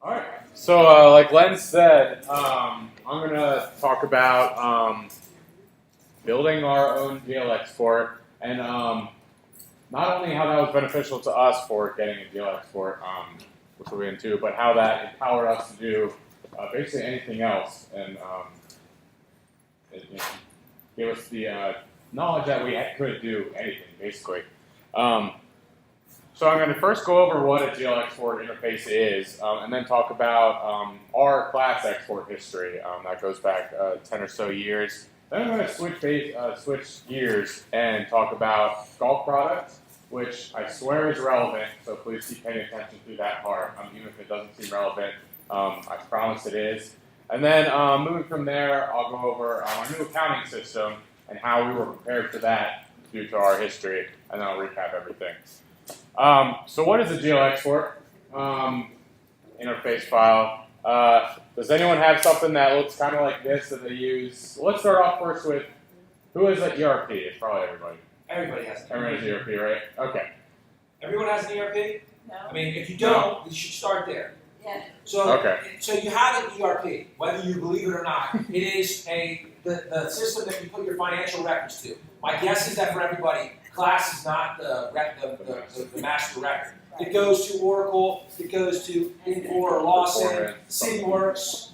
All right. So, like Len said, I'm going to talk about building our own GL export, and not only how that was beneficial to us for getting a GL export, which we'll get into, but how that empowered us to do basically anything else, and it gave us the knowledge that we could do anything, basically. So I'm going to first go over what a GL export interface is, and then talk about our class export history. That goes back 10 or so years. Then I'm going to switch gears and talk about golf products, which I swear is relevant, so please keep paying attention to that part, even if it doesn't seem relevant. I promise it is. And then moving from there, I'll go over our new accounting system and how we were prepared for that due to our history, and then I'll recap everything. So what is a GL export interface file? Does anyone have something that looks kind of like this that they use? Let's start off first with, who has an ERP? It's probably everybody. Everybody has an ERP. Everybody has an ERP, right? Okay. Everyone has an ERP? No. I mean, if you don't, you should start there. Yeah. So you have an ERP, whether you believe it or not. It is the system that you put your financial records to. My guess is that for everybody, class is not the master record. It goes to Oracle, it goes to Infor or Lawson, CityWorks,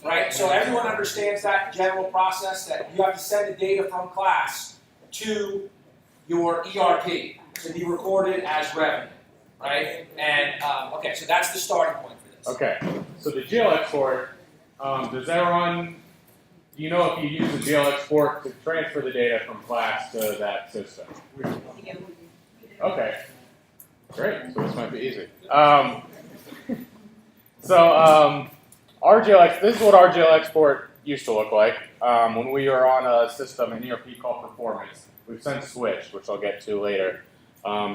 right? So everyone understands that general process that you have to send the data from class to your ERP to be recorded as revenue, right? And okay, so that's the starting point for this. Okay, so the GL export, does everyone, do you know if you use the GL export to transfer the data from class to that system? Okay, great, so this might be easy. Our GL, this is what our GL export used to look like when we were on a system, an ERP called Performance. We've since switched, which I'll get to later.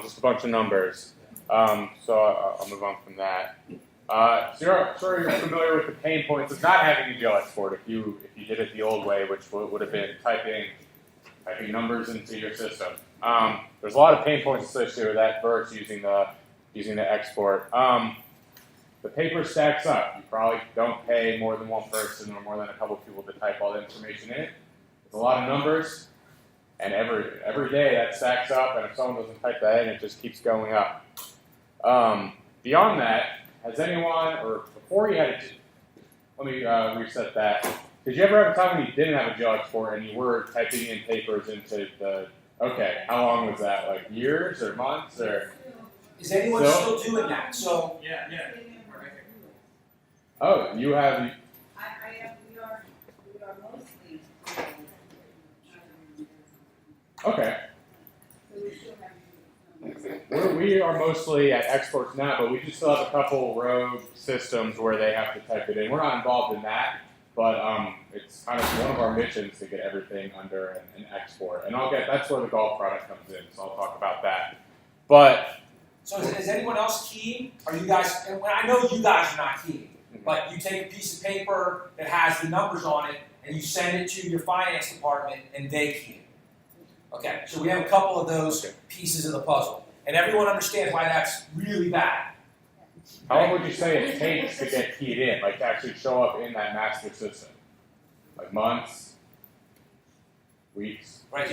Just a bunch of numbers. So I'll move on from that. So you're familiar with the pain points of not having a GL export if you did it the old way, which would have been typing numbers into your system. There's a lot of pain points associated with that versus using the export. The paper stacks up. You probably don't pay more than one person or more than a couple of people to type all the information in. It's a lot of numbers, and every day that stacks up, and if someone doesn't type that in, it just keeps going up. Beyond that, has anyone, or before you had let me reset that. Did you ever have a time when you didn't have a GL export and you were typing in papers into the, okay, how long was that, like years or months or? Is anyone still doing that? So, yeah. Oh, you have. We are mostly. Okay. We are mostly at exports now, but we just still have a couple rogue systems where they have to type it in. We're not involved in that, but it's kind of one of our missions to get everything under an export. And that's where the golf product comes in, so I'll talk about that. But so is anyone else keying? Are you guys, and I know you guys are not keying, but you take a piece of paper that has the numbers on it and you send it to your finance department and they key it. Okay, so we have a couple of those pieces of the puzzle. And everyone understands why that's really bad. How long would you say it takes to get keyed in, like to actually show up in that master system? Like months? Weeks? Right,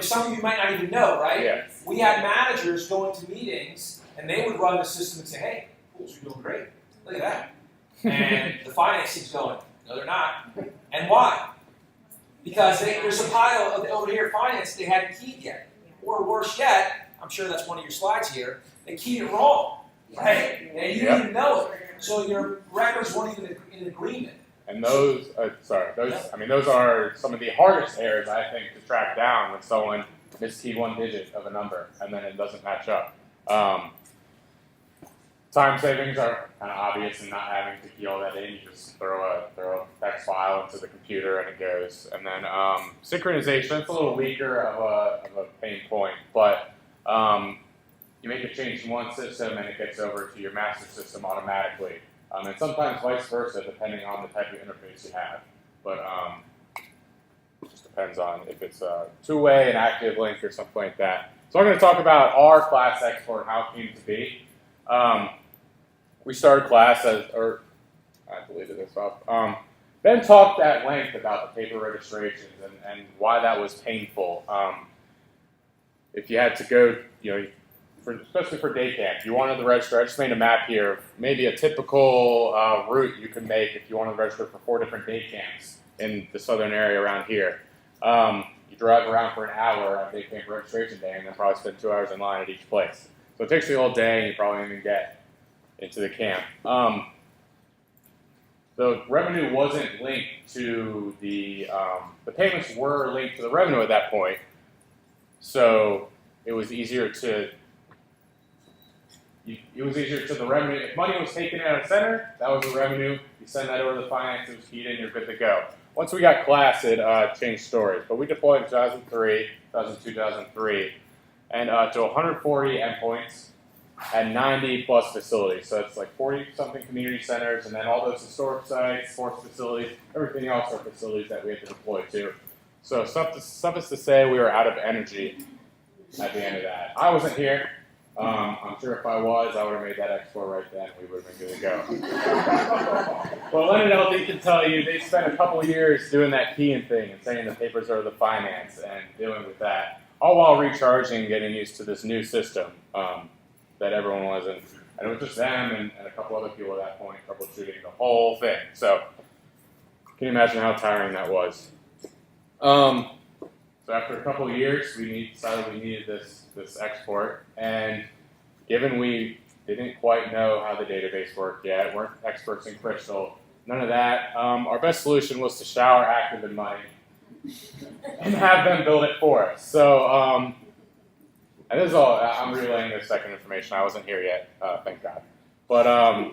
some of you might not even know, right? Yeah. We had managers going to meetings and they would run the system and say, hey, pools are doing great. Look at that. And the finance team's going, no, they're not. And why? Because there's a pile over here, finance, they hadn't keyed yet. Or worse yet, I'm sure that's one of your slides here, they keyed it wrong, right? And you didn't even know it. So your records weren't even in agreement. And those are some of the hardest errors, I think, to track down when someone miskeyed one digit of a number and then it doesn't match up. Time savings are kind of obvious in not having to key all that in. You just throw a text file into the computer and it goes. And then synchronization, it's a little weaker of a pain point, but you make a change in one system and it gets over to your master system automatically. And sometimes vice versa, depending on the type of interface you have. But it just depends on if it's a two-way, an active link, or something like that. So I'm going to talk about our class export and how it came to be. we started class I deleted this up. Ben talked at length about the paper registrations and why that was painful. If you had to go, especially for day camp, you wanted to register. I just made a map here, maybe a typical route you could make if you wanted to register for 4 different day camps in the southern area around here. You drive around for an hour on day camp registration day and then probably spend 2 hours in line at each place. So it takes you all day and you probably don't even get into the camp. The revenue wasn't linked to the payments were linked to the revenue at that point. So it was easier to the revenue. If money was taken out of center, that was the revenue. You send that over to the finance, it was keyed in, you're good to go. Once we got class, it changed stories. But we deployed in 2002, 2003, and to 140 endpoints and 90 plus facilities. So it's like 40 something community centers, and then all those historic sites, sports facilities, everything else are facilities that we had to deploy to. So suffice to say, we were out of energy at the end of that. I wasn't here. I'm sure if I was, I would have made that export right then. We would have been good to go. Well, Len and LD can tell you they spent a couple of years doing that keying thing and saying the papers are the finance and dealing with that, all while recharging and getting used to this new system that everyone was in. And it was just them and a couple other people at that point troubleshooting the whole thing. So can you imagine how tiring that was? So after a couple of years, we decided we needed this export, and given we didn't quite know how the database worked yet, weren't experts in Crystal, none of that, our best solution was to shower Active in money and have them build it for us. So, and this is all, I'm relaying this second information. I wasn't here yet, thank God. But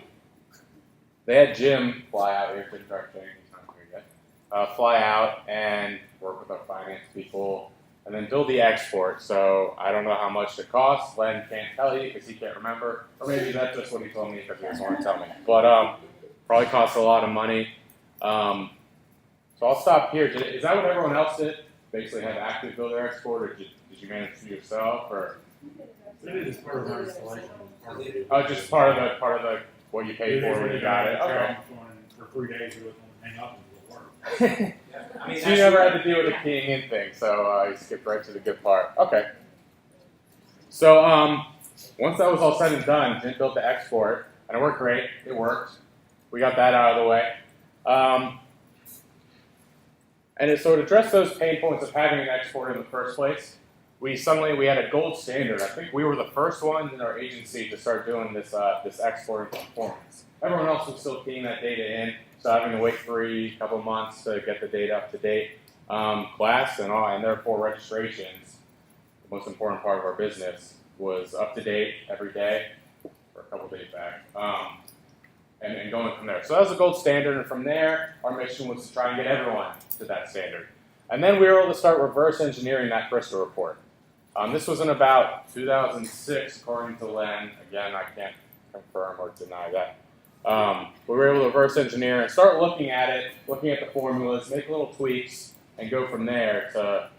they had Jim fly out here, Jim Darkthing, he's not here yet, fly out and work with our finance people, and then build the export. So I don't know how much it costs. Len can't tell you because he can't remember, or maybe that's just what he told me because he doesn't want to tell me. But probably costs a lot of money. So I'll stop here. Is that what everyone else did? Basically have Active build their export, or did you manage to do yourself, or? It is part of our installation. Oh, just part of the what you paid for when you got it. Okay. For 3 days, we would hang up and it'll work. I mean, So you never had to deal with the keying in thing, so you skipped right to the good part. Okay. So once that was all said and done, Jim built the export, and it worked great. It worked. We got that out of the way. And so to address those pain points of having an export in the first place, we had a gold standard. I think we were the first ones in our agency to start doing this export and performance. Everyone else was still keying that data in, so having to wait for a couple of months to get the data up to date. Class and therefore registrations, the most important part of our business, was up to date every day for a couple of days back, and going from there. So that was the gold standard, and from there, our mission was to try and get everyone to that standard. And then we were able to start reverse engineering that Crystal report. This was in about 2006, according to Len. Again, I can't confirm or deny that. We were able to reverse engineer and start looking at it, looking at the formulas, make little tweaks, and go from there to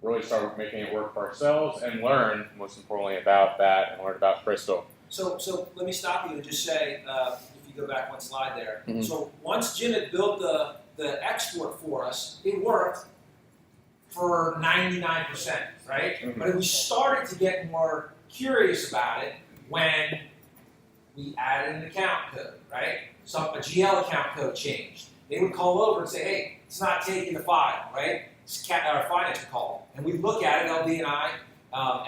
really start making it work for ourselves and learn, most importantly, about that and learn about Crystal. So let me stop you and just say, if you go back one slide there. Mm-hmm. So once Jim had built the export for us, it worked for 99%, right? Mm-hmm. But we started to get more curious about it when we added an account code, right? So a GL account code changed. They would call over and say, hey, it's not taking the file, right? Our finance would call. And we'd look at it, LD and I,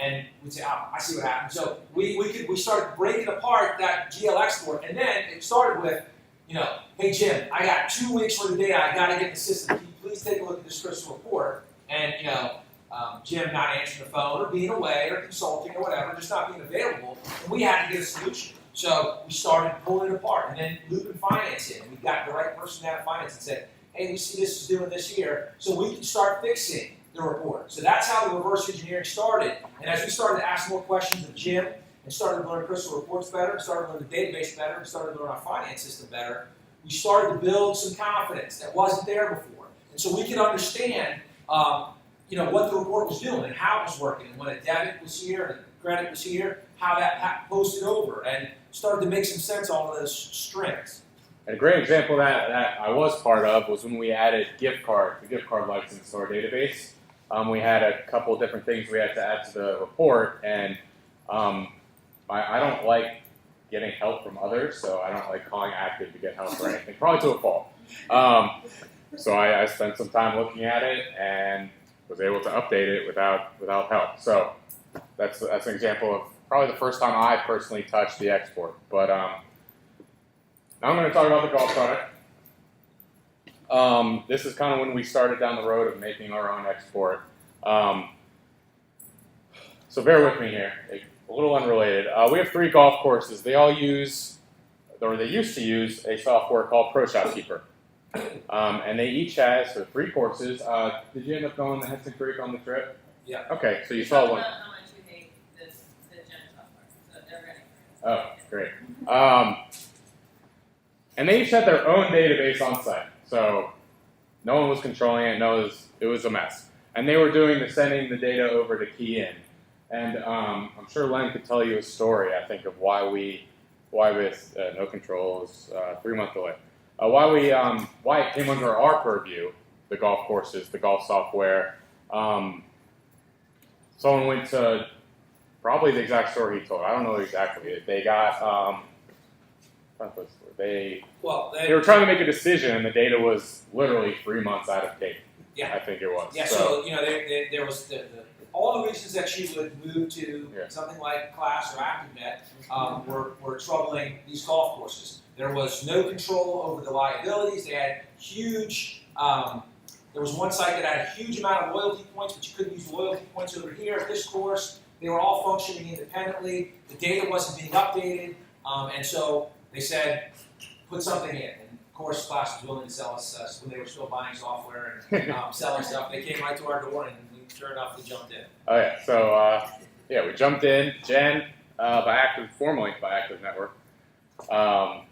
and we'd say, oh, I see what happened. So we started breaking apart that GL export, and then it started with, hey Jim, I got 2 weeks worth of data, I gotta get in the system. Can you please take a look at this Crystal report? And Jim not answering the phone or being away or consulting or whatever, just not being available, and we had to get a solution. So we started pulling it apart, and then looping finance in. And we got the right person out of finance and said, hey, we see this is doing this here, so we can start fixing the report. So that's how the reverse engineering started. And as we started to ask more questions of Jim, and started to learn Crystal reports better, and started to learn the database better, and started to learn our finance system better, we started to build some confidence that wasn't there before. And so we could understand what the report was doing and how it was working. And when a debit was here and a credit was here, how that posted over. And started to make some sense all of those strings. And a great example that I was part of was when we added the gift card license to our database. We had a couple of different things we had to add to the report, and I don't like getting help from others, so I don't like calling Active to get help or anything, probably to a fault. So I spent some time looking at it and was able to update it without help. So that's an example of probably the first time I personally touched the export. But now I'm going to talk about the golf product. This is kind of when we started down the road of making our own export. So bear with me here, a little unrelated. We have 3 golf courses. They all use, or they used to use, a software called ProShotkeeper. And they each have, so 3 courses. Did you end up going to Henson Creek on the trip? Yeah. Okay, so you saw one. How much you hate the Gen software, so they're ready. Oh, great. And they each had their own database on site. So no one was controlling it. No, it was a mess. And they were doing the sending the data over to Key In. And I'm sure Len could tell you a story, I think, of why with no controls, 3-month delay, why it came under our purview, the golf courses, the golf software. Someone went to probably the exact story he told. I don't know exactly. They got they were trying to make a decision, and the data was literally 3 months out of date. Yeah. I think it was. Yeah, so there was all the reasons that you would move to something like Class or ActiveNet were troubling these golf courses. There was no control over the liabilities. They had huge. There was one site that had a huge amount of loyalty points, but you couldn't use loyalty points over here at this course. They were all functioning independently. The data wasn't being updated, and so they said, put something in. And of course, Class was willing to sell us when they were still buying software and selling stuff. They came right to our door, and sure enough, we jumped in. Oh yeah, so we jumped in. Jen, formally by Active Network, as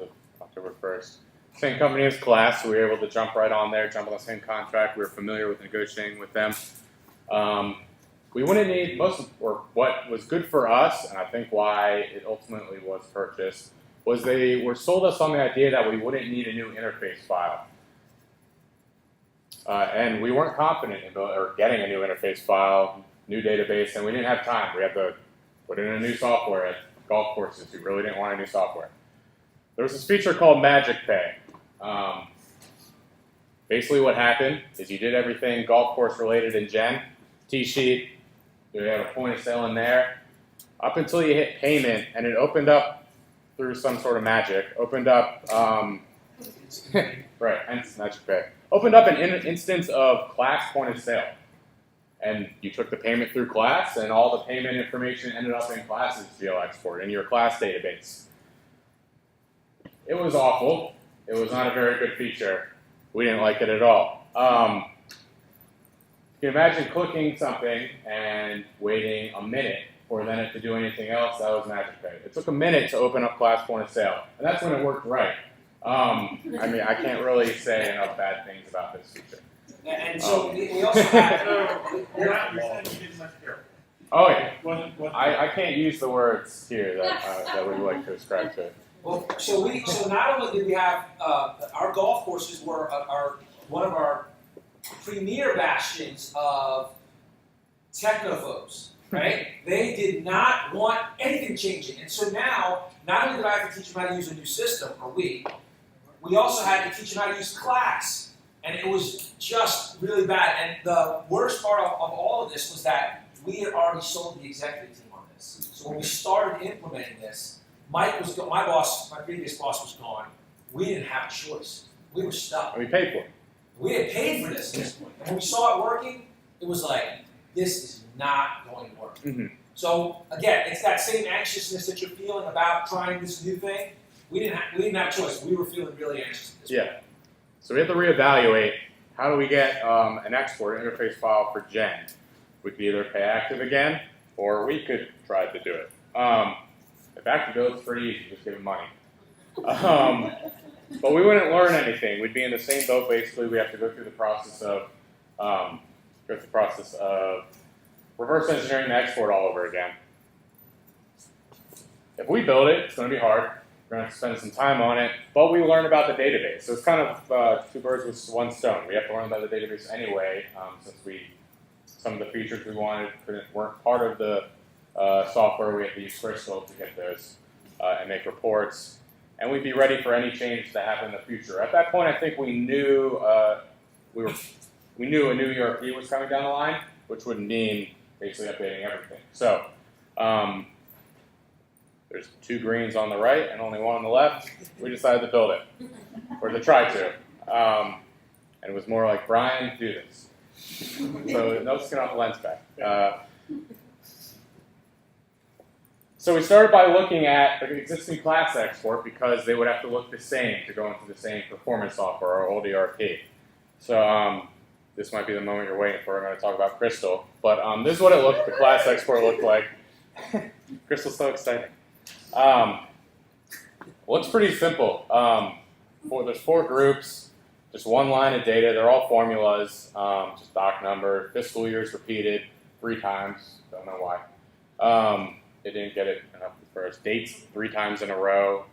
of October 1st. Same company as Class, so we were able to jump right on there, jump on the same contract. We were familiar with negotiating with them. We wouldn't need what was good for us, and I think why it ultimately was purchased, was they were sold us on the idea that we wouldn't need a new interface file. And we weren't confident in getting a new interface file, new database, and we didn't have time. We had to put in a new software at golf courses. We really didn't want a new software. There was this feature called Magic Pay. Basically what happened is you did everything golf course related in Gen, T-sheet, you had a point of sale in there, up until you hit payment, and it opened up through some sort of magic, opened up, right, hence Magic Pay. Opened up an instance of Class point of sale. And you took the payment through Class, and all the payment information ended up in Class's GL export, in your Class database. It was awful. It was not a very good feature. We didn't like it at all. You can imagine clicking something and waiting a minute for then it to do anything else. That was Magic Pay. It took a minute to open up Class point of sale, and that's when it worked right. I mean, I can't really say enough bad things about this feature. And so we also had. You're saying you didn't much care. Oh yeah. Wasn't I can't use the words here that we would like to ascribe to it. Well, so not only did we have our golf courses were one of our premier bastions of technophobes, right? They did not want anything changing, and so now not only did I have to teach them how to use a new system, or we also had to teach them how to use Class, and it was just really bad. And the worst part of all of this was that we had already sold the executive team on this. So when we started implementing this, Mike was my boss, my previous boss was gone. We didn't have a choice. We were stuck. And we paid for it. We had paid for this at this point. And when we saw it working, it was like, this is not going to work. Mm-hmm. So again, it's that same anxiousness that you're feeling about trying this new thing. We didn't have a choice. We were feeling really anxious at this point. Yeah. So we have to reevaluate, how do we get an export interface file for Gen? We could either pay Active again, or we could try to do it. If Active goes, it's pretty easy, just give them money. But we wouldn't learn anything. We'd be in the same boat basically. We have to go through the process of reverse engineering the export all over again. if we build it, it's going to be hard. We're going to have to spend some time on it, but we learn about the database. So it's kind of two birds with one stone. We have to learn about the database anyway, since some of the features we wanted weren't part of the software. We have to use Crystal to get those and make reports. And we'd be ready for any changes that happen in the future. At that point, I think we knew we knew a new ERP was coming down the line, which would mean basically updating everything. So there's 2 greens on the right and only 1 on the left. We decided to build it, or to try to. And it was more like, Brian, do this. So no skin off the lens back. So we started by looking at the existing class export because they would have to look the same to go into the same performance software, our old ERP. So this might be the moment you're waiting for. I'm going to talk about Crystal. But this is what the class export looked like. Crystal's so exciting. Looks pretty simple. There's 4 groups, just 1 line of data. They're all formulas, just doc number, fiscal years repeated 3 times. Don't know why. They didn't get it enough first. Dates 3 times in a row.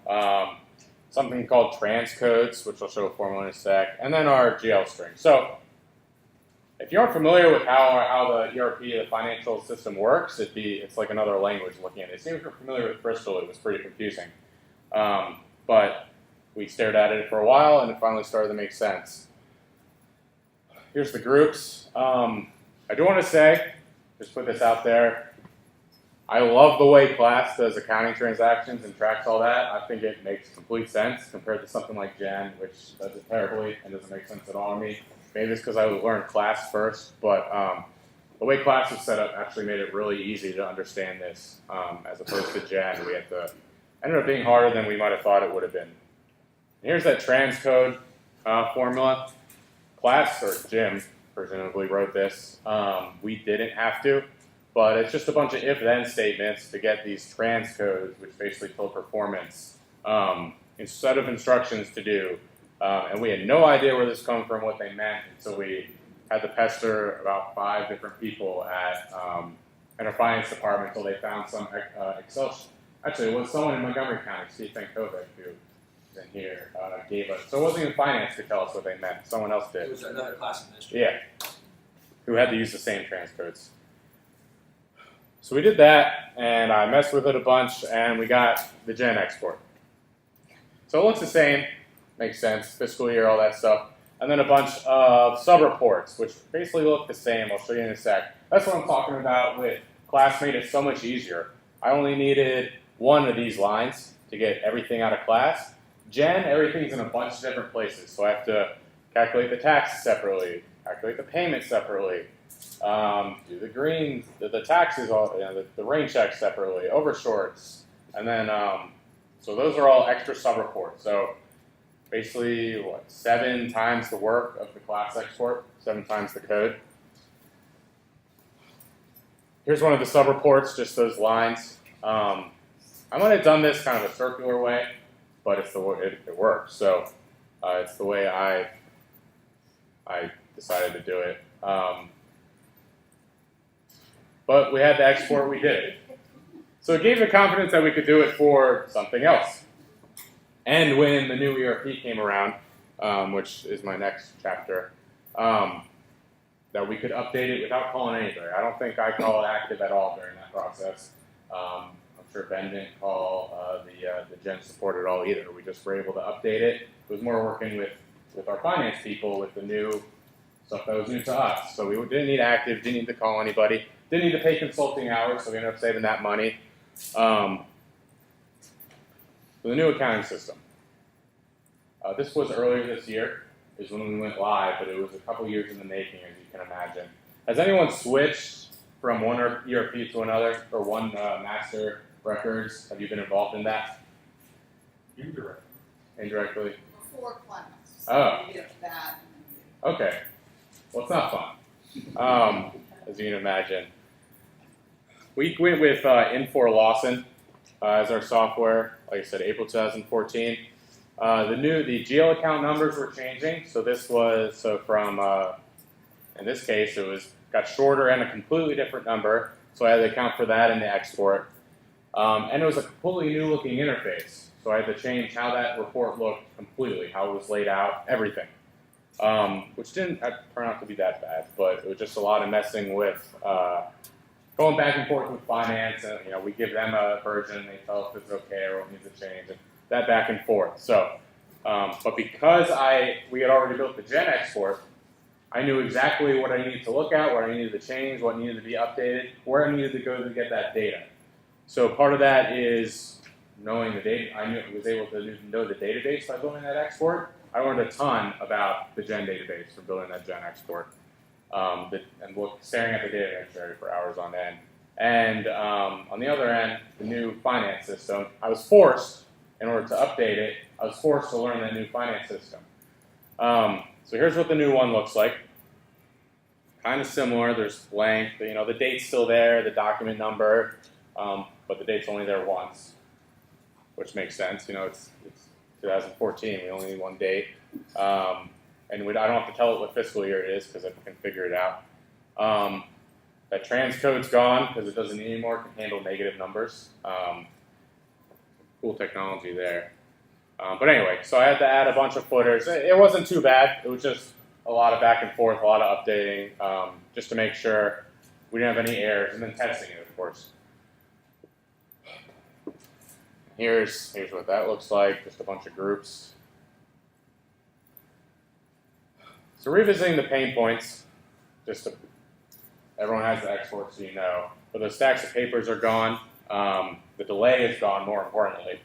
Something called transcodes, which I'll show a formula in a sec, and then our GL string. So if you aren't familiar with how the ERP, the financial system works, it's like another language looking at it. If you're familiar with Bristol, it was pretty confusing. But we stared at it for a while, and it finally started to make sense. Here's the groups. I do want to say, just put this out there, I love the way Class does accounting transactions and tracks all that. I think it makes complete sense compared to something like Gen, which does it terribly and doesn't make sense at all to me. Maybe it's because I learned Class first, but the way Class is set up actually made it really easy to understand this as opposed to Gen. Ended up being harder than we might have thought it would have been. And here's that transcode formula. Class, or Jim, presumably wrote this. We didn't have to. But it's just a bunch of if-then statements to get these transcodes, which basically tell performance, instead of instructions to do. And we had no idea where this come from, what they meant, until we had to pester about 5 different people in our finance department until they found some Excel. Actually, it was someone in Montgomery County, Steve Fankovic, who is in here, gave us. So it wasn't even finance to tell us what they meant. Someone else did. It was another class administrator. Yeah, who had to use the same transcodes. So we did that, and I messed with it a bunch, and we got the Gen export. So it looks the same, makes sense, fiscal year, all that stuff. And then a bunch of sub-reports, which basically look the same. I'll show you in a sec. That's what I'm talking about with Class made it so much easier. I only needed 1 of these lines to get everything out of Class. Gen, everything's in a bunch of different places. So I have to calculate the taxes separately, calculate the payments separately, do the greens, the taxes, the rain checks separately, overshorts, and then so those are all extra sub-reports. So basically, 7 times the work of the Class export, 7 times the code. Here's one of the sub-reports, just those lines. I might have done this kind of a circular way, but it's the way it works. So it's the way I decided to do it. But we had to export, we did it. So it gave the confidence that we could do it for something else. And when the new ERP came around, which is my next chapter, that we could update it without calling anybody. I don't think I called active at all during that process. I'm sure Ben didn't call the Gen support at all either. We just were able to update it. It was more working with our finance people with the new stuff that was new to us. So we didn't need active, didn't need to call anybody, didn't need to pay consulting hours, so we ended up saving that money. The new accounting system. This was earlier this year, is when we went live, but it was a couple years in the making, as you can imagine. Has anyone switched from one ERP to another, or one master records? Have you been involved in that? Indirectly? Before Clemens. Oh. We did that. Okay. Well, it's not fun, as you can imagine. We went with Infor Lawson as our software, like I said, April 2014. The GL account numbers were changing, so this was, from, in this case, got shorter and a completely different number, so I had to account for that in the export. And it was a completely new looking interface. So I had to change how that report looked completely, how it was laid out, everything. Which didn't turn out to be that bad, but it was just a lot of messing with going back and forth with finance. And, we give them a version, they tell us if it's okay or what needs to change, and that back and forth. So, but because we had already built the Gen export, I knew exactly what I needed to look at, what I needed to change, what needed to be updated, where I needed to go to get that data. So part of that is knowing the data. I was able to know the database by building that export. I learned a ton about the Gen database from building that Gen export, and staring at the data dictionary for hours on end. And on the other end, the new finance system, I was forced, in order to update it, I was forced to learn that new finance system. So here's what the new one looks like. Kind of similar. There's blank. The date's still there, the document number, but the date's only there once, which makes sense. It's 2014. We only need one date, and I don't have to tell it what fiscal year it is because I can figure it out. That transcode's gone because it doesn't need anymore. It can handle negative numbers. Cool technology there. But anyway, so I had to add a bunch of footers. It wasn't too bad. It was just a lot of back and forth, a lot of updating, just to make sure we didn't have any errors, and then testing it, of course. Here's what that looks like, just a bunch of groups. So revisiting the pain points, everyone has the export, so but the stacks of papers are gone. The delay is gone, more importantly,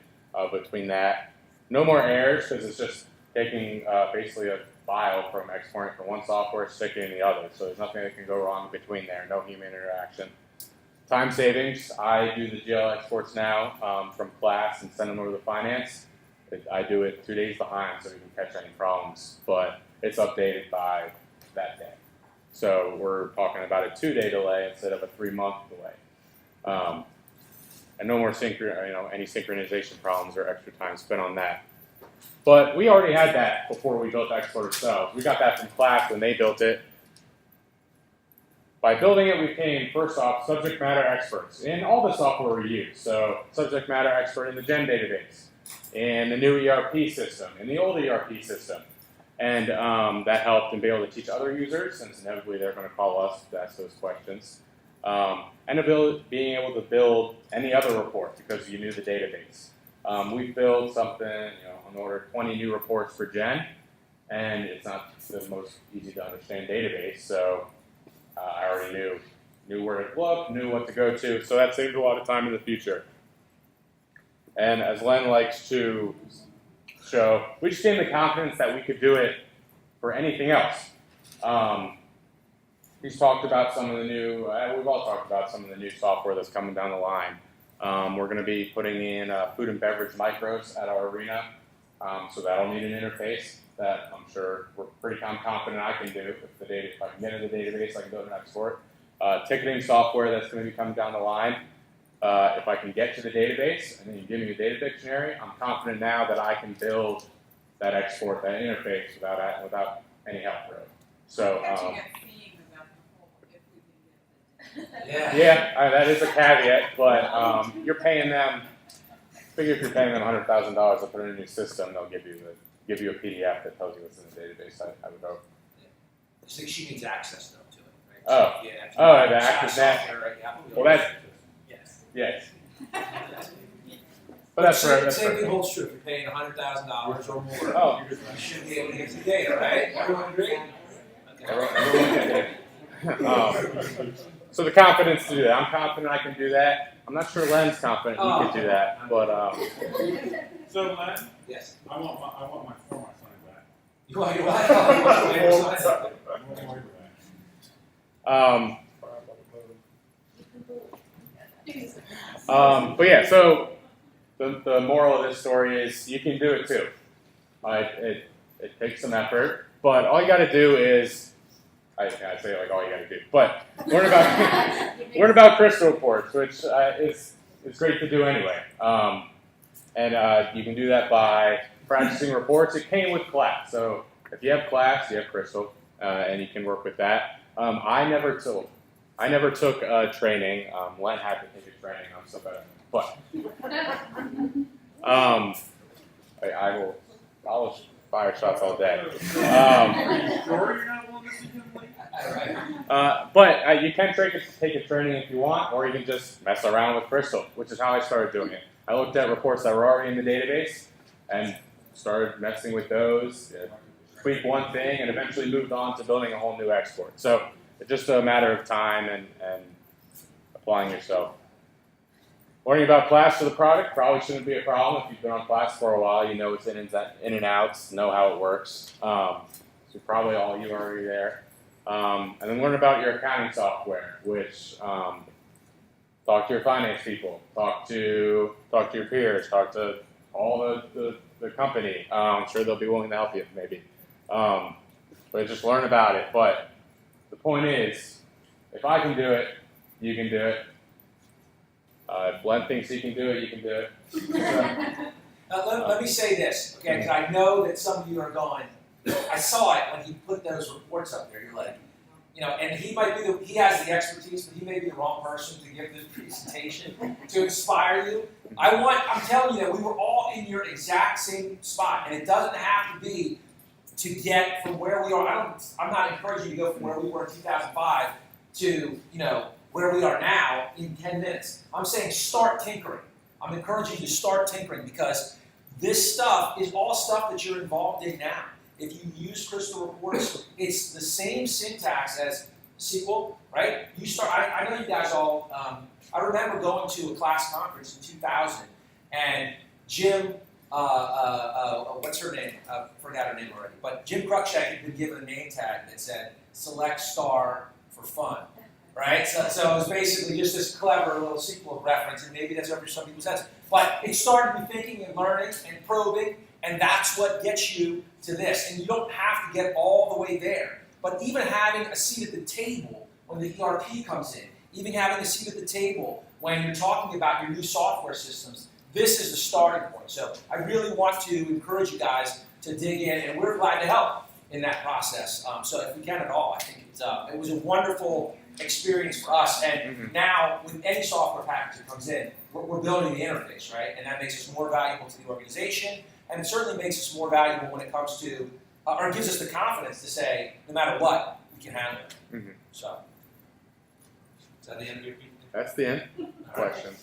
between that. No more errors, because it's just taking basically a file from exporting from one software, sticking it in the other. So there's nothing that can go wrong between there, no human interaction. Time savings, I do the GL exports now from class and send them over to finance. I do it 2 days behind so we can catch any problems, but it's updated by that day. So we're talking about a 2-day delay instead of a 3-month delay. And no more any synchronization problems or extra time spent on that. But we already had that before we built Export ourselves. We got that from class when they built it. By building it, we became, first off, subject matter experts in all the software we use. So subject matter expert in the Gen database, in the new ERP system, in the old ERP system. And that helped in being able to teach other users, since inevitably they're going to call us to ask those questions. And being able to build any other report because you knew the database. We built something, on the order of 20 new reports for Gen, and it's not the most easy to understand database, so I already knew where to look, knew what to go to, so that saved a lot of time in the future. And as Len likes to show, we just gained the confidence that we could do it for anything else. He's talked about some of the new, we've all talked about some of the new software that's coming down the line. We're going to be putting in food and beverage micros at our arena, so that'll need an interface that I'm sure we're pretty confident I can do. If I can get into the database, I can build an export. Ticketing software that's going to be coming down the line. If I can get to the database and then you give me a data dictionary, I'm confident now that I can build that export, that interface without any help really. So. Yeah, that is a caveat, but you're paying them. Figure if you're paying them $100,000 to put in a new system, they'll give you a PDF that tells you what's in the database. I would hope. So she needs access though to it, right? Oh, so, yeah, the access net. right? Yeah. Well, that's yes. But that's right. Same thing holds true. If you're paying $100,000 or more, Oh, you should be able to use the data, right? Everyone agree? Okay. So the confidence to do that. I'm confident I can do that. I'm not sure Len's confident he could do that, but So Len, yes. I want my form I signed back. You want your wife? I I want my back. But yeah, so the moral of this story is you can do it too. It takes some effort, but all you got to do is I say like all you got to do, but learn about crystal reports, which is great to do anyway. And you can do that by practicing reports. It came with class, so if you have class, you have crystal, and you can work with that. I never took training. Len had to take a training on stuff, But I'll fire shots all day. Are you sure you're not one this weekend, Mike? But you can take a training if you want, or you can just mess around with Crystal, which is how I started doing it. I looked at reports that were already in the database and started messing with those, tweak one thing, and eventually moved on to building a whole new export. So it's just a matter of time and applying yourself. Learning about Class for the product probably shouldn't be a problem. If you've been on Class for a while, you know its in and outs, know how it works. So probably all of you are already there. And then learn about your accounting software, which talk to your finance people, talk to your peers, talk to all the company. I'm sure they'll be willing to help you, maybe. But just learn about it. But the point is, if I can do it, you can do it. If Len thinks he can do it, you can do it. Let me say this, okay? Because I know that some of you are going. I saw it when he put those reports up there. You're like, and he has the expertise, but he may be the wrong person to give this presentation to inspire you. I'm telling you that we were all in your exact same spot, and it doesn't have to be to get from where we are. I'm not encouraging you to go from where we were in 2005 to, where we are now in 10 minutes. I'm saying start tinkering. I'm encouraging you to start tinkering because this stuff is all stuff that you're involved in now. If you use Crystal Reports, it's the same syntax as SQL, right? I know you guys all, I remember going to a class conference in 2000 and Jim, what's her name? I forgot her name already. But Jim Cruikshank had been given a name tag that said select star for fun. Right? So it was basically just this clever little SQL reference, and maybe that's over some people's heads. But it started me thinking and learning and probing, and that's what gets you to this. And you don't have to get all the way there. But even having a seat at the table when the ERP comes in, even having a seat at the table when you're talking about your new software systems, this is the starting point. So I really want to encourage you guys to dig in, and we're glad to help in that process. So if we can at all, I think it was a wonderful experience for us, and now with any software package that comes in, we're building the interface, right? And that makes us more valuable to the organization, and it certainly makes us more valuable when it comes to, or gives us the confidence to say, no matter what, we can handle it. So, is that the end of your presentation? That's the end. All right. Questions?